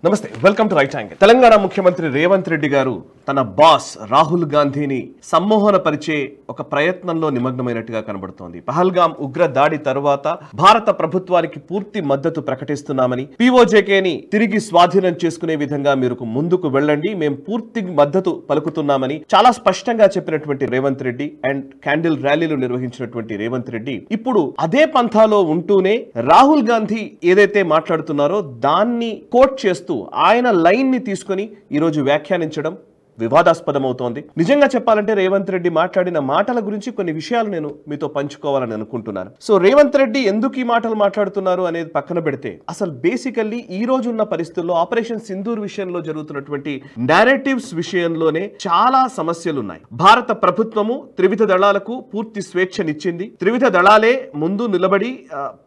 నమస్తే, welcome to right angle. Telangana ముఖ్యమంత్రి రేవంత్ రెడ్డి గారు తన బాస్ రాహుల్ గాంధీని సమ్మోహన పరిచే ఒక ప్రయత్నంలో నిమగ్నమైనట్టుగా కనబడుతోంది. పహల్గామ్ ఉగ్ర దాడి తరువాత భారత ప్రభుత్వానికి పూర్తి మద్దతు ప్రకటిస్తున్నామని, పీఓజేకేని తిరిగి స్వాధీనం చేసుకునే విధంగా మీరు ముందుకు వెళ్ళండి, మేము పూర్తి మద్దతు పలుకుతున్నామని చాలా స్పష్టంగా చెప్పినటువంటి రేవంత్ రెడ్డి అండ్ క్యాండిల్ ర్యాలీలు నిర్వహించినటువంటి రేవంత్ రెడ్డి ఇప్పుడు అదే పంథాలో ఉంటూనే రాహుల్ గాంధీ ఏదైతే మాట్లాడుతున్నారో దాన్ని కోట్ చేస్తూ ఆయన లైన్ ని తీసుకుని ఈరోజు వ్యాఖ్యానించడం వివాదాస్పదమవుతోంది. నిజంగా చెప్పాలంటే రేవంత్ రెడ్డి మాట్లాడిన మాటల గురించి కొన్ని విషయాలు నేను మీతో పంచుకోవాలని అనుకుంటున్నాను. సో రేవంత్ రెడ్డి ఎందుకు ఈ మాటలు మాట్లాడుతున్నారు అనేది పక్కన పెడితే, అసలు బేసికల్లీ ఈ రోజు ఉన్న పరిస్థితుల్లో ఆపరేషన్ సింధూర్ విషయంలో జరుగుతున్నటువంటి నారేటివ్స్ విషయంలోనే చాలా సమస్యలు ఉన్నాయి. భారత ప్రభుత్వము త్రివిధ దళాలకు పూర్తి స్వేచ్ఛనిచ్చింది. త్రివిధ దళాలే ముందు నిలబడి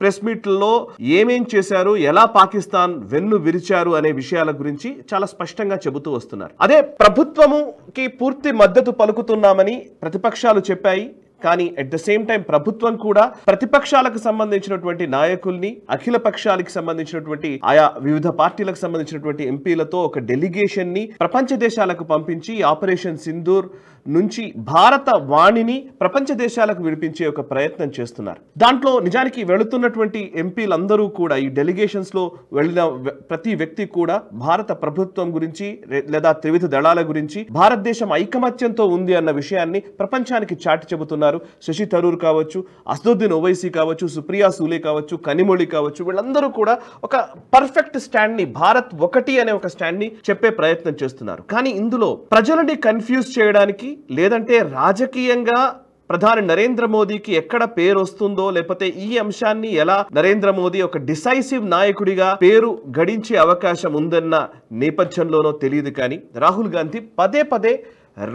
ప్రెస్ మీట్లలో ఏమేం చేశారు, ఎలా పాకిస్తాన్ వెన్ను విరిచారు అనే విషయాల గురించి చాలా స్పష్టంగా చెబుతూ వస్తున్నారు. అదే ప్రభుత్వముకి పూర్తి మద్దతు పలుకుతున్నామని ప్రతిపక్షాలు చెప్పాయి. కానీ అట్ ద సేమ్ టైం ప్రభుత్వం కూడా ప్రతిపక్షాలకు సంబంధించినటువంటి నాయకుల్ని, అఖిల పక్షాలకు సంబంధించినటువంటి ఆయా వివిధ పార్టీలకు సంబంధించినటువంటి ఎంపీలతో ఒక డెలిగేషన్ ని ప్రపంచ దేశాలకు పంపించి ఆపరేషన్ సింధూర్ నుంచి భారత వాణిని ప్రపంచ దేశాలకు విడిపించే ఒక ప్రయత్నం చేస్తున్నారు. దాంట్లో నిజానికి వెళుతున్నటువంటి ఎంపీలందరూ కూడా, ఈ డెలిగేషన్స్ లో వెళ్ళిన ప్రతి వ్యక్తి కూడా భారత ప్రభుత్వం గురించి లేదా త్రివిధ దళాల గురించి భారతదేశం ఐకమత్యంతో ఉంది అన్న విషయాన్ని ప్రపంచానికి చాటి చెబుతున్నారు. శశి థరూర్ కావచ్చు, అసదుద్దీన్ ఓవైసీ కావచ్చు, సుప్రియా సూలే కావచ్చు, కనిమొళి కావచ్చు, వీళ్ళందరూ కూడా ఒక పర్ఫెక్ట్ స్టాండ్ ని, భారత్ ఒకటి అనే ఒక స్టాండ్ ని చెప్పే ప్రయత్నం చేస్తున్నారు. కానీ ఇందులో ప్రజలని కన్ఫ్యూజ్ చేయడానికి, లేదంటే రాజకీయంగా ప్రధాని నరేంద్ర మోదీకి ఎక్కడ పేరు వస్తుందో, లేకపోతే ఈ అంశాన్ని ఎలా నరేంద్ర మోదీ ఒక డిసైసివ్ నాయకుడిగా పేరు గడించే అవకాశం ఉందన్న నేపథ్యంలోనో తెలియదు. కానీ రాహుల్ గాంధీ పదే పదే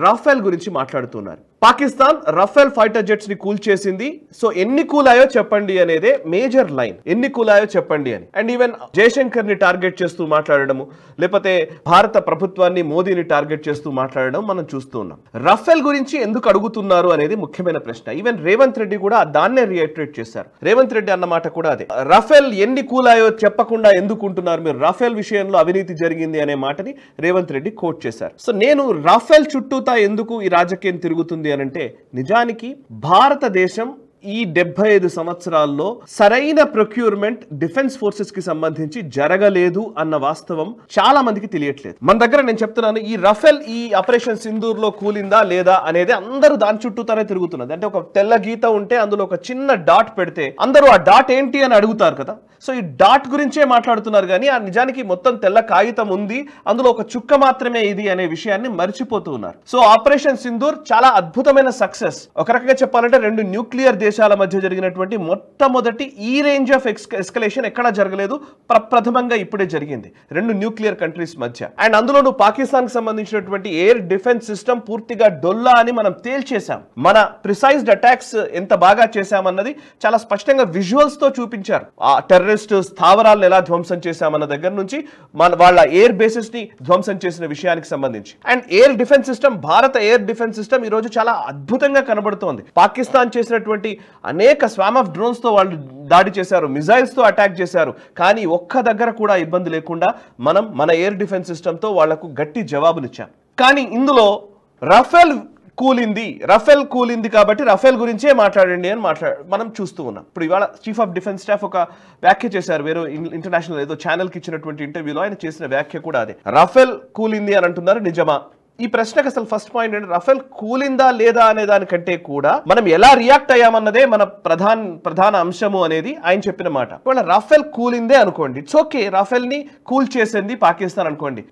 రాఫెల్ గురించి మాట్లాడుతున్నారు. పాకిస్తాన్ రఫేల్ ఫైటర్ జెట్స్ ని కూల్చేసింది, సో ఎన్ని కూలాయో చెప్పండి అనేదే మేజర్ లైన్. ఎన్ని కూలాయో చెప్పండి అని. అండ్ ఈవెన్ జయశంకర్ ని టార్గెట్ చేస్తూ మాట్లాడడము, లేకపోతే భారత ప్రభుత్వాన్ని, మోదీని టార్గెట్ చేస్తూ మాట్లాడడం మనం చూస్తూ ఉన్నాం. రఫేల్ గురించి ఎందుకు అడుగుతున్నారు అనేది ముఖ్యమైన ప్రశ్న. ఈవెన్ రేవంత్ రెడ్డి కూడా దాన్నే రియాక్టరేట్ చేశారు. రేవంత్ రెడ్డి అన్నమాట కూడా అదే. రఫేల్ ఎన్ని కూలాయో చెప్పకుండా ఎందుకుంటున్నారు మీరు, రఫేల్ విషయంలో అవినీతి జరిగింది అనే మాటని రేవంత్ రెడ్డి కోట్ చేశారు. సో నేను రఫేల్ చుట్టూతా ఎందుకు ఈ రాజకీయం తిరుగుతుంది అనంటే, నిజానికి భారతదేశం ఈ 75 సంవత్సరాల్లో సరైన ప్రొక్యూర్మెంట్ డిఫెన్స్ ఫోర్సెస్ కి సంబంధించి జరగలేదు అన్న వాస్తవం చాలా మందికి తెలియట్లేదు. మన దగ్గర నేను చెప్తున్నాను, ఈ రఫేల్ ఈ ఆపరేషన్ సింధూర్ లో కూలిందా లేదా అనేది అందరూ దాని చుట్టూతానే తిరుగుతున్నది. అంటే ఒక తెల్ల గీత ఉంటే అందులో ఒక చిన్న డాట్ పెడితే అందరూ ఆ డాట్ ఏంటి అని అడుగుతారు కదా. సో ఈ డాట్ గురించే మాట్లాడుతున్నారు కానీ ఆ నిజానికి మొత్తం తెల్ల కాగితం ఉంది, అందులో ఒక చుక్క మాత్రమే ఇది అనే విషయాన్ని మర్చిపోతూ ఉన్నారు. సో ఆపరేషన్ సింధూర్ చాలా అద్భుతమైన సక్సెస్. ఒక రకంగా చెప్పాలంటే 2 న్యూక్లియర్ దేశాల మధ్య జరిగినటువంటి మొట్టమొదటి ఈ రేంజ్ ఆఫ్ ఎస్కలేషన్ ఎక్కడా జరగలేదు, ప్రప్రథమంగా ఇప్పుడే జరిగింది 2 న్యూక్లియర్ కంట్రీస్ మధ్య. అండ్ అందులోనూ పాకిస్తాన్ కి సంబంధించినటువంటి ఎయిర్ డిఫెన్స్ సిస్టమ్ పూర్తిగా డొల్లా అని మనం తేల్చేశాం. మన ప్రిసైజ్డ్ అటాక్స్ ఎంత బాగా చేశామన్నది చాలా స్పష్టంగా విజువల్స్ తో చూపించారు. ఆ టెర్రరిస్ట్ స్థావరాలను ఎలా ధ్వంసం చేశామన్న దగ్గర నుంచి వాళ్ళ ఎయిర్ బేసెస్ ని ధ్వంసం చేసిన విషయానికి సంబంధించి. అండ్ ఎయిర్ డిఫెన్స్ సిస్టమ్, భారత ఎయిర్ డిఫెన్స్ సిస్టమ్ ఈ రోజు చాలా అద్భుతంగా కనబడుతోంది. పాకిస్తాన్ చేసినటువంటి అనేక స్వామ్ ఆఫ్ డ్రోన్స్ తో వాళ్ళు దాడి చేశారు, మిజైల్స్ తో అటాక్ చేశారు, కానీ ఒక్క దగ్గర కూడా ఇబ్బంది లేకుండా మనం మన ఎయిర్ డిఫెన్స్ సిస్టమ్ తో వాళ్లకు గట్టి జవాబునిచ్చాం. కానీ ఇందులో రఫేల్ కూలింది కాబట్టి రఫేల్ గురించే మాట్లాడండి అని మనం చూస్తూ ఉన్నాం. ఇప్పుడు ఇవాళ చీఫ్ ఆఫ్ డిఫెన్స్ స్టాఫ్ ఒక వ్యాఖ్య చేశారు, వేరే ఇంటర్నేషనల్ ఏదో ఛానల్ కి ఇచ్చినటువంటి ఇంటర్వ్యూలో ఆయన చేసిన వ్యాఖ్య కూడా అదే. రఫేల్ కూలింది అని అంటున్నారు, నిజమా? ఈ ప్రశ్నకు అసలు ఫస్ట్ పాయింట్ అంటే రఫేల్ కూలిందా లేదా అనే దానికంటే కూడా మనం ఎలా రియాక్ట్ అయ్యామన్నదే మన ప్రధాన అంశము అనేది ఆయన చెప్పిన మాట. ఒకవేళ రఫేల్ కూలిందే అనుకోండి, ఇట్స్ ఓకే, రఫేల్ ని కూల్ చేసింది పాకిస్తాన్ అనుకోండి,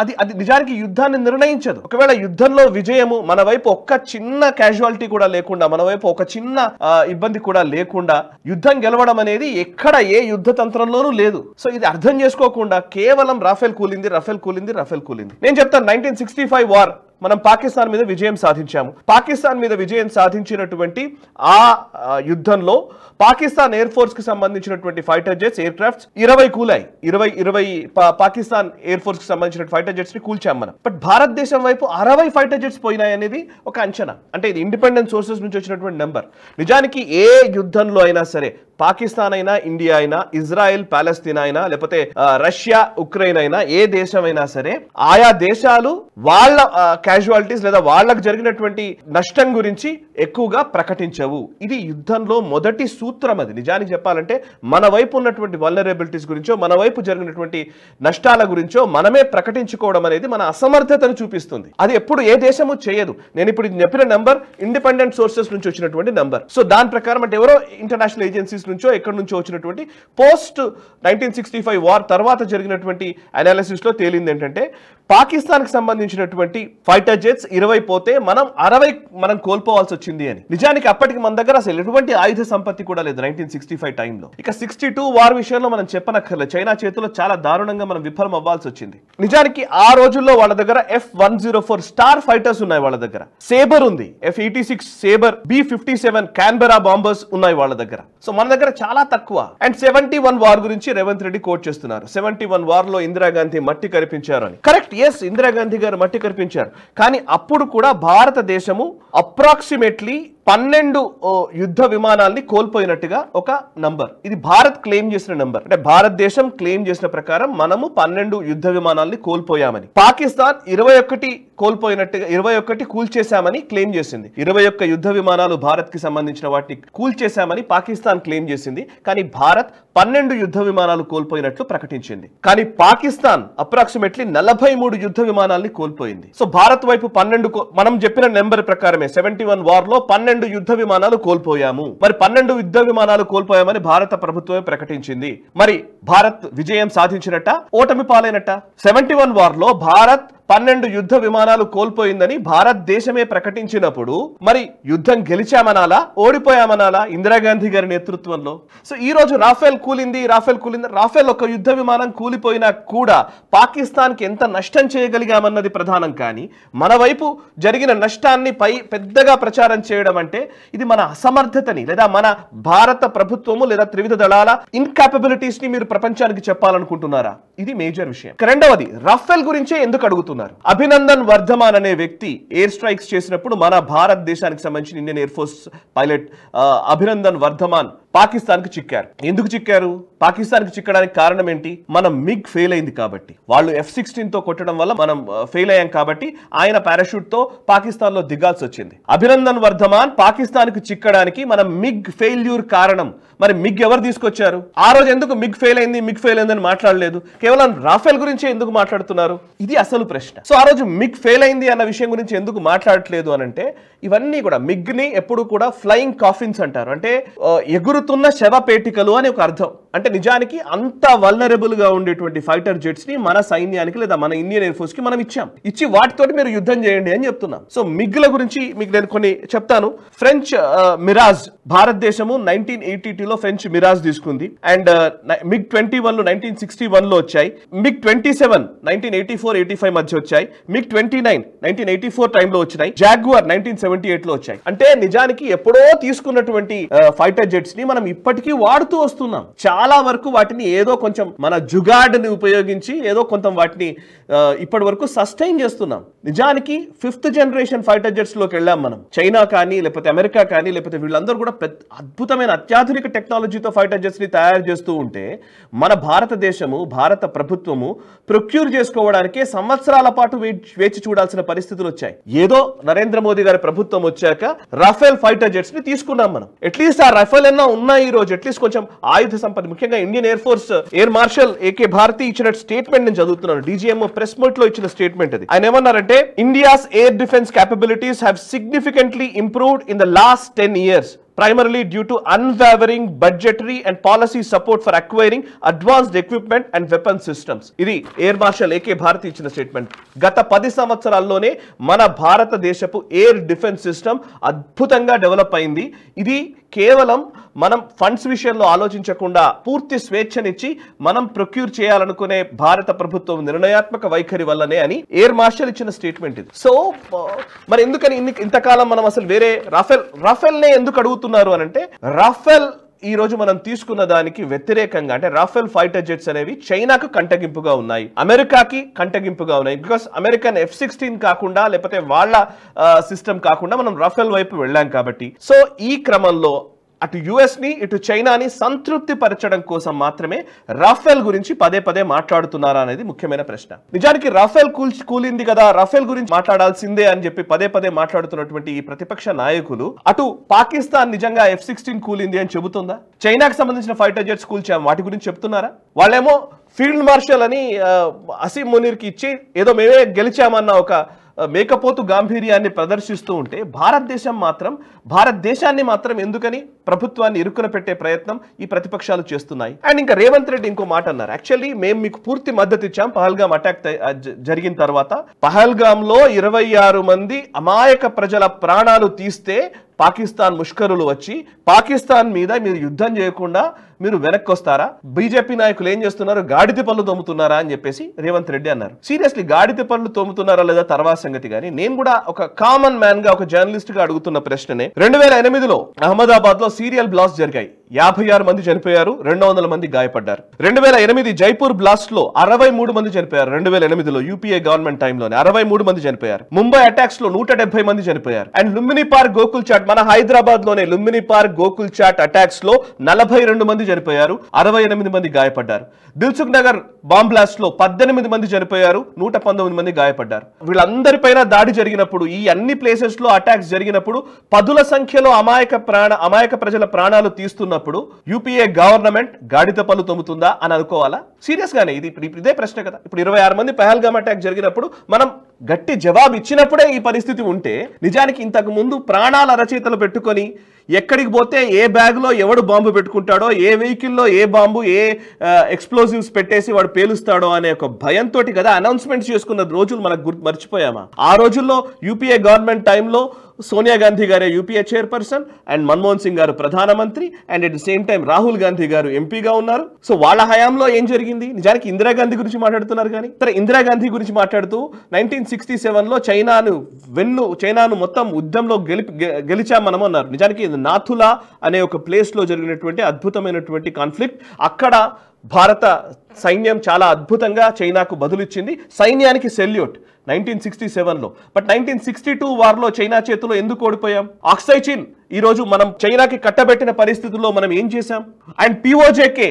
అది నిజానికి యుద్ధాన్ని నిర్ణయించదు. ఒకవేళ యుద్ధంలో విజయము మన వైపు ఒక్క చిన్న క్యాజువాలిటీ కూడా లేకుండా, మన వైపు ఒక చిన్న ఇబ్బంది కూడా లేకుండా యుద్ధం గెలవడం అనేది ఎక్కడ ఏ యుద్ధ తంత్రంలోనూ లేదు. సో ఇది అర్థం చేసుకోకుండా కేవలం రఫేల్ కూలింది. నేను చెప్తాను, 1965 వార్ మనం పాకిస్తాన్ మీద విజయం సాధించాము. పాకిస్తాన్ మీద విజయం సాధించినటువంటి ఆ యుద్ధంలో పాకిస్తాన్ ఎయిర్ ఫోర్స్ కి సంబంధించినటువంటి fighter jets, air crafts 20 కూలాయి. 20 Pakistan air force కి సంబంధించిన ఫైటర్ జెట్స్ ని కూల్చాం మనం. బట్ భారతదేశం వైపు 60 ఫైటర్ జెట్స్ పోయినాయి అనేది ఒక అంచనా. అంటే ఇది ఇండిపెండెంట్ సోర్సెస్ నుంచి వచ్చినటువంటి నెంబర్. నిజానికి ఏ యుద్ధంలో అయినా సరే పాకిస్తాన్ అయినా, ఇండియా అయినా, ఇజ్రాయెల్ పాలస్తీనా అయినా, లేకపోతే రష్యా ఉక్రెయిన్ అయినా, ఏ దేశమైనా సరే ఆయా దేశాలు వాళ్ళ క్యాజువాలిటీస్ లేదా వాళ్ళకు జరిగినటువంటి నష్టం గురించి ఎక్కువగా ప్రకటించవు. ఇది యుద్ధంలో మొదటి సూత్రం. అది నిజానికి చెప్పాలంటే మన వైపు ఉన్నటువంటి వల్నరబిలిటీస్ గురించో, మన వైపు జరిగినటువంటి నష్టాల గురించో మనమే ప్రకటించుకోవడం అనేది మన అసమర్థతను చూపిస్తుంది. అది ఎప్పుడు ఏ దేశము చేయదు. నేను ఇప్పుడు చెప్పిన నెంబర్ ఇండిపెండెంట్ సోర్సెస్ నుంచి వచ్చినటువంటి నెంబర్. సో దాని ప్రకారం అంటే ఎవరో ఇంటర్నేషనల్ ఏజెన్సీస్ నుంచో ఎక్కడి నుంచో వచ్చినటువంటి పోస్ట్ 1965 వార్ తర్వాత జరిగినటువంటి అనాలిసిస్ లో తేలింది ఏంటంటే పాకిస్తాన్ కి సంబంధించినటువంటి ఫైటర్ జెట్స్ 20 పోతే మనం 60 కోల్పోవాల్సి వచ్చింది అని. నిజానికి అప్పటికి మన దగ్గర అసలు ఎటువంటి ఆయుధ సంపత్తి కూడా లేదు 1965 టైంలో. ఇక 62 వార్ విషయంలో మనం చెప్పనక్కర్లేదు, చైనా చేతిలో చాలా దారుణంగా మనం విఫలం అవ్వాల్సి వచ్చింది. నిజానికి ఆ రోజుల్లో వాళ్ళ దగ్గర F-104 స్టార్ ఫైటర్స్ ఉన్నాయి, వాళ్ళ దగ్గర సేబర్ ఉంది, F-86 సేబర్, B-57 కాన్బెరా బాంబర్స్ ఉన్నాయి వాళ్ళ దగ్గర. సో మన దగ్గర చాలా తక్కువ. అండ్ 71 వార్ గురించి రేవంత్ రెడ్డి కోట్ చేస్తున్నారు. 71 వార్ లో ఇందిరాగాంధీ మట్టి కరిపించారు అని. కరెక్ట్, ఎస్, ఇందిరాగాంధీ గారు మట్టి కరిపించారు. కానీ అప్పుడు కూడా భారతదేశము అప్రాక్సిమేట్లీ 12 యుద్ధ విమానాల్ని కోల్పోయినట్టుగా ఒక నంబర్. ఇది భారత్ క్లెయిమ్ చేసిన నంబర్. అంటే భారతదేశం క్లెయిమ్ చేసిన ప్రకారం మనము 12 యుద్ధ విమానాల్ని కోల్పోయామని. పాకిస్తాన్ 21 కోల్పోయినట్టుగా 21 కూల్చేశామని క్లెయిమ్ చేసింది. 21 యుద్ధ విమానాలు భారత్ కి సంబంధించిన వాటిని కూల్చేశామని పాకిస్తాన్ క్లెయిమ్ చేసింది. కానీ భారత్ 12 యుద్ధ విమానాలు కోల్పోయినట్లు ప్రకటించింది. కానీ పాకిస్తాన్ అప్రాక్సిమేట్లీ 43 యుద్ధ విమానాల్ని కోల్పోయింది. సో భారత్ వైపు 12 మనం చెప్పిన నెంబర్ ప్రకారమే 71 వార్ లో 12 యుద్ధ విమానాలు కోల్పోయాము. మరి 12 యుద్ధ విమానాలు కోల్పోయామని భారత ప్రభుత్వమే ప్రకటించింది. మరి భారత్ విజయం సాధించినట్ట, ఓటమి పాలైనట్ట? 71 వార్ లో భారత్ 12 యుద్ధ విమానాలు కోల్పోయిందని భారతదేశమే ప్రకటించినప్పుడు మరి యుద్ధం గెలిచామనాలా, ఓడిపోయామనాలా ఇందిరాగాంధీ గారి నేతృత్వంలో? సో ఈ రోజు రాఫెల్ కూలింది. రాఫెల్ ఒక యుద్ధ విమానం కూలిపోయినా కూడా పాకిస్తాన్ కి ఎంత నష్టం చేయగలిగామన్నది ప్రధానం. కానీ మన వైపు జరిగిన నష్టాన్ని పెద్దగా ప్రచారం చేయడం అంటే ఇది మన అసమర్థతని లేదా మన భారత ప్రభుత్వము లేదా త్రివిధ దళాల ఇన్కాపబిలిటీస్ ని మీరు ప్రపంచానికి చెప్పాలనుకుంటున్నారా? ఇది మేజర్ విషయం. రెండవది, రాఫెల్ గురించే ఎందుకు అడుగుతున్నారు? అభినందన్ వర్ధమాన్ అనే వ్యక్తి ఎయిర్ స్ట్రైక్స్ చేసినప్పుడు మన భారతదేశానికి సంబంధించిన Indian air force pilot Abhinandan Varthaman Pakistan కి చిక్కారు. ఎందుకు చిక్కారు? పాకిస్తాన్ కి చిక్కడానికి కారణం ఏంటి? మనం మిగ్ ఫెయిల్ అయింది కాబట్టి, వాళ్ళు F-16 తో కొట్టడం వల్ల మనం ఫెయిల్ అయ్యాం కాబట్టి ఆయన పారాషూట్ తో పాకిస్తాన్ లో దిగాల్సి వచ్చింది. అభినందన్ వర్ధమాన్ పాకిస్తాన్ కి చిక్కడానికి మనం మిగ్ ఫెయిల్యూర్ కారణం. మరి మిగ్ ఎవరు తీసుకొచ్చారు? ఆ రోజు ఎందుకు మిగ్ ఫెయిల్ అయిందని మాట్లాడలేదు? కేవలం రాఫెల్ గురించే ఎందుకు మాట్లాడుతున్నారు? ఇది అసలు ప్రశ్న. సో ఆ రోజు మిగ్ ఫెయిల్ అయింది అన్న విషయం గురించి ఎందుకు మాట్లాడట్లేదు అని అంటే, ఇవన్నీ కూడా మిగ్ ని ఎప్పుడు కూడా ఫ్లయింగ్ కాఫిన్స్ అంటారు. అంటే ఎగురుతున్న శవపేటికలు అని ఒక అర్థం. అంటే నిజానికి అంత వల్నరబుల్ గా ఉండేటువంటి ఫైటర్ జెట్స్ ని మన సైన్యానికి లేదా మన ఇండియన్ ఎయిర్ ఫోర్స్ కి మనం ఇచ్చి వాటితోటి మీరు యుద్ధం చేయండి అని చెప్తున్నాం. సో మిగ్ల గురించి మీకు నేను కొన్ని చెప్తాను. ఫ్రెంచ్ మిరాజ్, భారతదేశము 1982లో ఫ్రెంచ్ మిరాజ్ తీసుకుంది. అండ్ MiG-21 లో 1961 లో వచ్చాయి. MiG-27 1984-85 మధ్య వచ్చాయి. MiG-29 1984 టైంలో వచ్చినాయి. జాగ్వార్ 1978 లో వచ్చాయి. అంటే నిజానికి ఎప్పుడో తీసుకున్నటువంటి ఫైటర్ జెట్స్ ని మనం ఇప్పటికీ వాడుతూ వస్తున్నాం. చాలా వరకు వాటిని ఏదో కొంచెం మన జుగాడ్ని ఉపయోగించి ఏదో కొంత వాటిని ఇప్పటి వరకు సస్టైన్ చేస్తున్నాం. నిజానికి 5th జనరేషన్ ఫైటర్ జెట్స్ లోకి వెళ్ళాం మనం. చైనా కానీ లేకపోతే అమెరికా కానీ లేకపోతే వీళ్ళందరూ కూడా అద్భుతమైన అత్యాధునిక టెక్నాలజీతో ఫైటర్ జెట్స్ ని తయారు చేస్తూ ఉంటే మన భారతదేశము, భారత ప్రభుత్వము ప్రొక్యూర్ చేసుకోవడానికే సంవత్సరాల పాటు వేచి చూడాల్సిన పరిస్థితులు వచ్చాయి. ఏదో నరేంద్ర మోదీ గారి ప్రభుత్వం వచ్చాక రాఫెల్ ఫైటర్ జెట్స్ ని తీసుకున్నాం మనం. అట్లీస్ట్ ఆ రాఫెల్ ఎన్నో ఉన్నాయి ఈ రోజు. అట్లీస్ట్ కొంచెం ఆయుధ సంపద, ముఖ్యంగా Indian air force air marshal AK Bharati ఇచ్చిన స్టేట్మెంట్ నేను చదువుతున్నాను. DGMO ప్రెస్ మీట్ లో ఇచ్చిన స్టేట్మెంట్ అది. ఆయన ఏమన్నారంటే, India's air defence capabilities have significantly improved in the last 10 years. Primarily due to unwavering budgetary and policy support for acquiring advanced equipment and weapon systems. ఇది air marshal AK Bharati ఇచ్చిన statement. గత 10 సంవత్సరాల్లోనే మన భారతదేశపు air defence system అద్భుతంగా develop అయింది. ఇది కేవలం మనం ఫండ్స్ విషయంలో ఆలోచించకుండా పూర్తి స్వేచ్ఛనిచ్చి మనం ప్రొక్యూర్ చేయాలనుకునే భారత ప్రభుత్వం నిర్ణయాత్మక వైఖరి వల్లనే అని ఎయిర్ మార్షల్ ఇచ్చిన స్టేట్మెంట్ ఇది. సో మరి ఎందుకని ఇంతకాలం మనం అసలు వేరే రాఫెల్ నే ఎందుకు అడుగుతున్నారు అని అంటే, రాఫెల్ ఈ రోజు మనం తీసుకున్న దానికి వ్యతిరేకంగా, అంటే రాఫెల్ ఫైటర్ జెట్స్ అనేవి చైనాకు కంటగింపుగా ఉన్నాయి, అమెరికాకి కంటగింపుగా ఉన్నాయి. బికాస్ అమెరికన్ F-16 కాకుండా లేకపోతే వాళ్ళ సిస్టమ్ కాకుండా మనం రాఫెల్ వైపు వెళ్ళాం కాబట్టి. సో ఈ క్రమంలో అటు యుఎస్ ని ఇటు చైనాని సంతృప్తి పరచడం కోసం మాత్రమే రాఫెల్ గురించి పదే పదే మాట్లాడుతున్నారా అనేది ముఖ్యమైన ప్రశ్న. నిజానికి రాఫెల్ కూలింది కదా, రాఫెల్ గురించి మాట్లాడాల్సిందే అని చెప్పి పదే పదే మాట్లాడుతున్నటువంటి ఈ ప్రతిపక్ష నాయకులు అటు పాకిస్తాన్ నిజంగా F-16 కూలింది అని చెబుతుందా? చైనాకు సంబంధించిన ఫైటర్ జెట్స్ కూల్చాము వాటి గురించి చెప్తున్నారా? వాళ్ళేమో ఫీల్డ్ మార్షల్ అని అసీం మునీర్కి ఇచ్చి ఏదో మేమే గెలిచామన్న ఒక మేకపోతు గాంభీర్యాన్ని ప్రదర్శిస్తూ ఉంటే భారతదేశాన్ని మాత్రం ఎందుకని ప్రభుత్వాన్ని ఇరుకున పెట్టే ప్రయత్నం ఈ ప్రతిపక్షాలు చేస్తున్నాయి? అండ్ ఇంకా రేవంత్ రెడ్డి ఇంకో మాట అన్నారు, యాక్చువల్లీ మేము మీకు పూర్తి మద్దతు ఇచ్చాం పహల్గామ్ అటాక్ జరిగిన తర్వాత. పహల్గామ్ లో 26 మంది అమాయక ప్రజల ప్రాణాలు తీస్తే పాకిస్తాన్ ముష్కరులు వచ్చి పాకిస్తాన్ మీద మీరు యుద్ధం చేయకుండా మీరు వెనక్కి వస్తారా? బీజేపీ నాయకులు ఏం చేస్తున్నారు, గాడిద పళ్ళు తోముతున్నారా అని చెప్పేసి రేవంత్ రెడ్డి అన్నారు. సీరియస్లీ గాడిద పళ్ళు తోముతున్నారా లేదా తర్వాత సంగతి, కానీ నేను కూడా ఒక కామన్ మ్యాన్ గా ఒక జర్నలిస్ట్ గా అడుగుతున్న ప్రశ్ననే. 2008లో అహ్మదాబాద్ లో సీరియల్ బ్లాస్ట్ జరిగాయి, 56 మంది చనిపోయారు, 200 మంది గాయపడ్డారు. 2008 జైపూర్ బ్లాస్ట్ లో 63 మంది చనిపోయారు. 2008లో యూపీఏ గవర్నమెంట్ టైంలోనే 63 మంది చనిపోయారు. ముంబై అటాక్స్ లో 170 మంది చనిపోయారు. అండ్ లుంబిని పార్క్ గోకుల్ చాట్ మన హైదరాబాద్ లోనే లుంబిని పార్క్ గోకుల్ చాట్ అటాక్స్ లో 42 మంది చనిపోయారు, 68 మంది గాయపడ్డారు. దిల్సుఖ్ నగర్ బాంబ్ బ్లాస్ట్ లో 18 మంది చనిపోయారు, 119 మంది గాయపడ్డారు. వీళ్ళందరిపైన దాడి జరిగినప్పుడు, ఈ అన్ని ప్లేసెస్ లో అటాక్స్ జరిగినప్పుడు పదుల సంఖ్యలో అమాయక ప్రజల ప్రాణాలు తీస్తున్నప్పుడు యూపీఏ గవర్నమెంట్ గాడిద పళ్ళు తొమ్ముతుందా అని అనుకోవాలా? సీరియస్ గానే ఇది ఇదే ప్రశ్న కదా. ఇప్పుడు 26 మంది పహల్గామ్ అటాక్ జరిగినప్పుడు మనం గట్టి జవాబు ఇచ్చినప్పుడే ఈ పరిస్థితి ఉంటే, నిజానికి ఇంతకు ముందు ప్రాణాల రచయితలు పెట్టుకొని ఎక్కడికి పోతే ఏ బ్యాగ్ లో ఎవడు బాంబు పెట్టుకుంటాడో, ఏ వెహికల్లో ఏ బాంబు ఏ ఎక్స్ప్లోజివ్స్ పెట్టేసి వాడు పేలుస్తాడో అనే ఒక భయంతో కదా అనౌన్స్మెంట్స్ చేసుకున్న రోజులు మనకు మర్చిపోయామా? ఆ రోజుల్లో యూపీఏ గవర్నమెంట్ టైంలో సోనియా గాంధీ గారే UPA chairperson and Manmohan Singh గారు ప్రధానమంత్రి and at the same time Rahul Gandhi గారు ఎంపీగా ఉన్నారు. సో వాళ్ళ హయాంలో ఏం జరిగింది? నిజానికి ఇందిరాగాంధీ గురించి మాట్లాడుతున్నారు, కానీ ఇందిరాగాంధీ గురించి మాట్లాడుతూ 1967లో చైనాను మొత్తం యుద్ధంలో గెలిచాం మనం అన్నారు. నిజానికి నాథులా అనే ఒక ప్లేస్ లో జరిగినటువంటి అద్భుతమైనటువంటి కాన్ఫ్లిక్ట్, అక్కడ భారత సైన్యం చాలా అద్భుతంగా చైనాకు బదులిచ్చింది. సైన్యానికి సెల్యూట్ 1967లో. బట్ 1962 వార్లో చైనా చేతిలో ఎందుకు ఓడిపోయాం? ఆక్సైచిన్ ఈ రోజు మనం చైనాకి కట్టబెట్టిన పరిస్థితుల్లో మనం ఏం చేశాం? అండ్ పీఓజేకే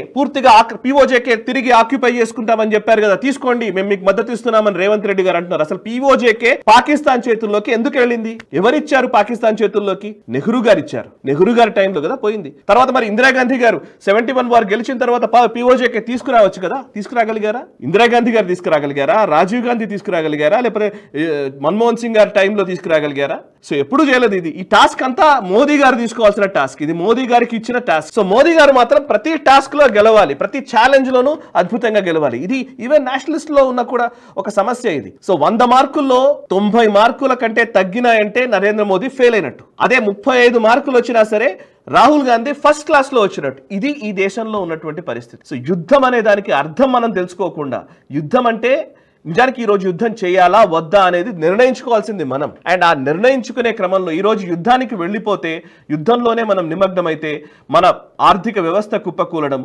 తిరిగి ఆక్యుపై చేసుకుంటామని చెప్పారు కదా, తీసుకోండి మేము మీకు మద్దతు ఇస్తున్నామని రేవంత్ రెడ్డి గారు అంటున్నారు. అసలు పీఓజేకే పాకిస్తాన్ చేతుల్లోకి ఎందుకు వెళ్ళింది? ఎవరిచ్చారు పాకిస్తాన్ చేతుల్లోకి? నెహ్రూ గారు ఇచ్చారు. నెహ్రూ గారి టైంలో కదా పోయింది. తర్వాత మరి ఇందిరాగాంధీ గారు 71 వారు గెలిచిన తర్వాత పీఓజేకే తీసుకురావచ్చు కదా, తీసుకురాగలిగారా? ఇందిరాగాంధీ గారు తీసుకురాగలిగారా? రాజీవ్ గాంధీ తీసుకురాగలిగారా? లేకపోతే మన్మోహన్ సింగ్ గారి టైంలో తీసుకురాగలిగారా? సో ఎప్పుడు చేయలేదు ఇది. ఈ టాస్క్ అంతా మోదీ గారు తీసుకోవాల్సిన టాస్క్, ఇది మోదీ గారికి ఇచ్చిన టాస్క్. సో మోదీ గారు మాత్రం ప్రతి టాస్క్ లో గెలవాలి, ప్రతి ఛాలెంజ్ లోనూ అద్భుతంగా గెలవాలి. ఇది ఈవెన్ నేషనలిస్ట్ లో ఉన్న కూడా ఒక సమస్య ఇది. సో 100 మార్కుల్లో 90 మార్కుల కంటే తగ్గినాయంటే నరేంద్ర మోదీ ఫెయిల్ అయినట్టు. అదే 35 మార్కులు వచ్చినా సరే రాహుల్ గాంధీ ఫస్ట్ క్లాస్ లో వచ్చినట్టు. ఇది ఈ దేశంలో ఉన్నటువంటి పరిస్థితి. సో యుద్ధం అనే దానికి అర్థం మనం తెలుసుకోకుండా, యుద్ధం అంటే నిజానికి ఈ రోజు యుద్ధం చేయాలా వద్దా అనేది నిర్ణయించుకోవాల్సింది మనం. అండ్ ఆ నిర్ణయించుకునే క్రమంలో ఈ రోజు యుద్ధానికి యుద్ధంలోనే మనం నిమగ్నమైతే మన ఆర్థిక వ్యవస్థ కుప్పకూలడం,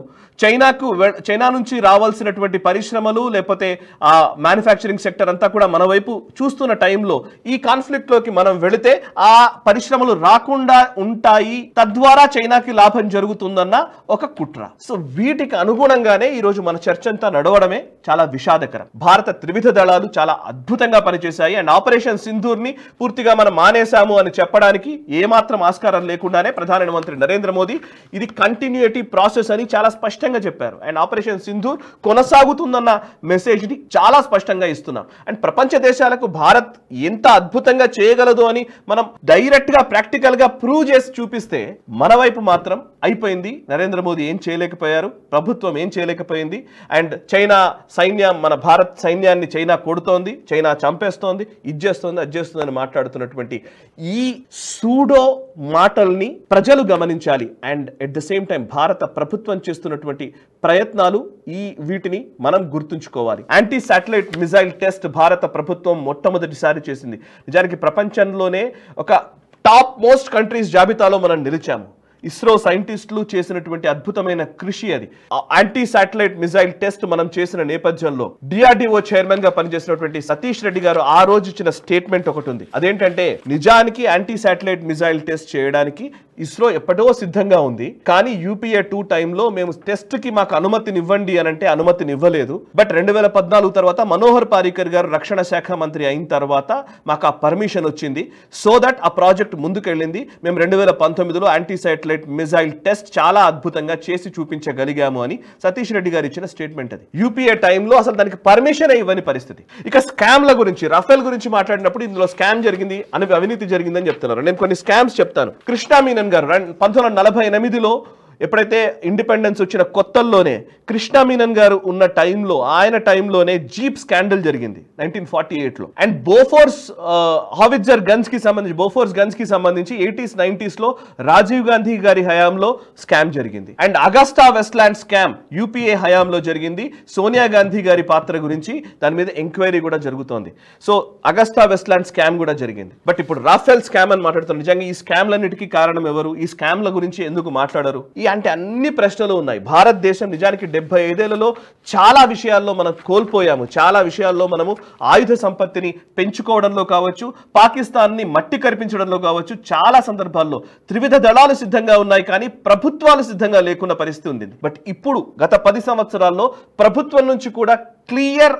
చైనా నుంచి రావాల్సినటువంటి పరిశ్రమలు లేకపోతే ఆ మ్యానుఫ్యాక్చరింగ్ సెక్టర్ అంతా కూడా మన వైపు చూస్తున్న టైంలో ఈ కాన్ఫ్లిక్ట్ లోకి మనం వెళితే ఆ పరిశ్రమలు రాకుండా ఉంటాయి, తద్వారా చైనాకి లాభం జరుగుతుందన్న ఒక కుట్ర. సో వీటికి అనుగుణంగానే ఈ రోజు మన చర్చ అంతా నడవడమే చాలా విషాదకరం. భారత త్రివిధ దళాలు చాలా అద్భుతంగా పనిచేశాయి. అండ్ ఆపరేషన్ సింధూర్ ని పూర్తిగా మనం మానేశాము అని చెప్పడానికి ఏమాత్రం ఆస్కారం లేకుండానే ప్రధానమంత్రి నరేంద్ర మోదీ ఇది కంటిన్యూటీ ప్రాసెస్ అని చాలా స్పష్టంగా చెప్పారు. అండ్ ఆపరేషన్ సింధూర్ కొనసాగుతుందన్న మెసేజ్ ని చాలా స్పష్టంగా ఇస్తున్నాం. అండ్ ప్రపంచ దేశాలకు భారత్ ఎంత అద్భుతంగా చేయగలదు అని మనం డైరెక్ట్ గా ప్రాక్టికల్ గా ప్రూవ్ చేసి చూపిస్తే, మన వైపు మాత్రం అయిపోయింది. నరేంద్ర మోదీ ఏం చేయలేకపోయారు, ప్రభుత్వం ఏం చేయలేకపోయింది. అండ్ చైనా సైన్యం మన భారత్ సైన్యాన్ని చైనా కొడుతోంది, చైనా చంపేస్తోంది, ఇది చేస్తోంది అది చేస్తుంది అని మాట్లాడుతున్నటువంటి ఈ సూడో మాటల్ని ప్రజలు గమనించాలి. And at the same time భారత ప్రభుత్వం చేస్తున్నటువంటి ప్రయత్నాలు వీటిని మనం గుర్తుంచుకోవాలి. యాంటీ శాటిలైట్ మిసైల్ టెస్ట్ భారత ప్రభుత్వం మొట్టమొదటిసారి చేసింది. నిజానికి ప్రపంచంలోనే ఒక టాప్ మోస్ట్ కంట్రీస్ జాబితాలో మనం నిలిచాము. ఇస్రో సైంటిస్టులు చేసినటువంటి అద్భుతమైన కృషి అది. యాంటీ శాటిలైట్ మిసైల్ టెస్ట్ మనం చేసిన నేపథ్యంలో డిఆర్డిఓ చైర్మన్ గా పనిచేసినటువంటి సతీష్ రెడ్డి గారు ఆ రోజు ఇచ్చిన స్టేట్మెంట్ ఒకటి ఉంది. అదేంటంటే నిజానికి యాంటీ శాటిలైట్ మిసైల్ టెస్ట్ చేయడానికి ఇస్రో ఎప్పటికో సిద్ధంగా ఉంది, కానీ UPA 2 టైంలో మేము టెస్ట్ కి మాకు అనుమతినివ్వండి అని అంటే అనుమతినివ్వలేదు. బట్ 2014 తర్వాత మనోహర్ పారికర్ గారు రక్షణ శాఖ మంత్రి అయిన తర్వాత మాకు ఆ పర్మిషన్ వచ్చింది. సో దట్ ఆ ప్రాజెక్ట్ ముందుకెళ్ళింది. మేము 2019లో యాంటీ శాటిలైట్ మిసైల్ టెస్ట్ చాలా అద్భుతంగా చేసి చూపించగలిగాము అని సతీష్ రెడ్డి గారు ఇచ్చిన స్టేట్మెంట్ అది. UPA టైంలో అసలు దానికి పర్మిషన్ ఇవ్వని పరిస్థితి. ఇక స్కామ్ల గురించి, రఫేల్ గురించి మాట్లాడినప్పుడు ఇందులో స్కామ్ జరిగింది, అవినీతి జరిగిందని చెప్తున్నారు. నేను కొన్ని స్కామ్స్ చెప్తాను. కృష్ణా మీనన్ గారు 1948లో ఎప్పుడైతే ఇండిపెండెన్స్ వచ్చిన కొత్తల్లోనే కృష్ణా మీనన్ గారు ఉన్న టైంలో, ఆయన టైంలోనే జీప్ స్కాండల్ జరిగింది 1948లో. అండ్ బోఫోర్స్ హావిట్జర్ గన్స్ కి సంబంధించి, బోఫోర్స్ గన్స్ కి సంబంధించి 80s 90s లో రాజీవ్ గాంధీ గారి హయాంలో స్కామ్ జరిగింది. And Agusta Westland scam UPA హయాంలో జరిగింది. సోనియా గాంధీ గారి పాత్ర గురించి దాని మీద ఎంక్వైరీ కూడా జరుగుతోంది. సో అగస్టా వెస్ట్లాండ్ స్కామ్ కూడా జరిగింది. బట్ ఇప్పుడు రాఫెల్ స్కామ్ అని మాట్లాడుతున్నారు. నిజంగా ఈ స్కామ్లన్నిటికీ కారణం ఎవరు? ఈ స్కామ్ల గురించి ఎందుకు మాట్లాడరు? అంటే అన్ని ప్రశ్నలు ఉన్నాయి. భారతదేశం నిజానికి 75 ఏళ్లలో చాలా విషయాల్లో మనం కోల్పోయాము. చాలా విషయాల్లో మనము ఆయుధ సంపత్తిని పెంచుకోవడంలో కావచ్చు, పాకిస్తాన్ని మట్టి కరిపించడంలో కావచ్చు, చాలా సందర్భాల్లో త్రివిధ దళాలు సిద్ధంగా ఉన్నాయి, కానీ ప్రభుత్వాలు సిద్ధంగా లేకున్న పరిస్థితి ఉంది. బట్ ఇప్పుడు గత 10 సంవత్సరాల్లో ప్రభుత్వం నుంచి కూడా క్లియర్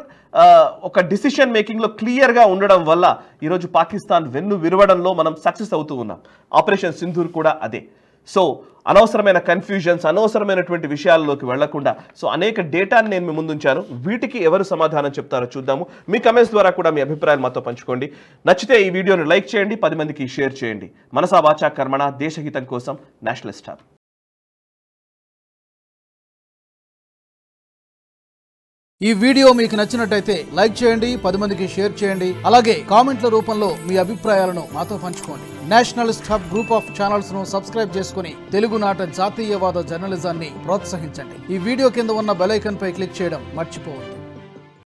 ఒక డిసిషన్ మేకింగ్ లో క్లియర్ గా ఉండడం వల్ల ఈరోజు పాకిస్తాన్ వెన్ను విరవడంలో మనం సక్సెస్ అవుతూ ఉన్నాం. ఆపరేషన్ సింధూర్ కూడా అదే. సో అనవసరమైన కన్ఫ్యూజన్స్, అనవసరమైనటువంటి విషయాల్లోకి వెళ్లకుండా సో అనేక డేటాని నేను మీ ముందుంచాను. వీటికి ఎవరు సమాధానం చెప్తారో చూద్దాము. మీ కమెంట్స్ ద్వారా కూడా మీ అభిప్రాయాలు మాతో పంచుకోండి. నచ్చితే ఈ వీడియోని లైక్ చేయండి, 10 మందికి షేర్ చేయండి. మనసా వాచా కర్మణ, దేశహితం కోసం నేషనల్ స్టార్. ఈ వీడియో మీకు నచ్చినట్టయితే లైక్ చేయండి, 10 మందికి షేర్ చేయండి. అలాగే కామెంట్ల రూపంలో మీ అభిప్రాయాలను మాతో పంచుకోండి. Nationalist hub group of channels ను సబ్స్క్రైబ్ చేసుకుని తెలుగునాట జాతీయవాద జర్నలిజాన్ని ప్రోత్సహించండి. ఈ వీడియో కింద ఉన్న బెల్ ఐకాన్ పై క్లిక్ చేయడం మర్చిపోవద్దు.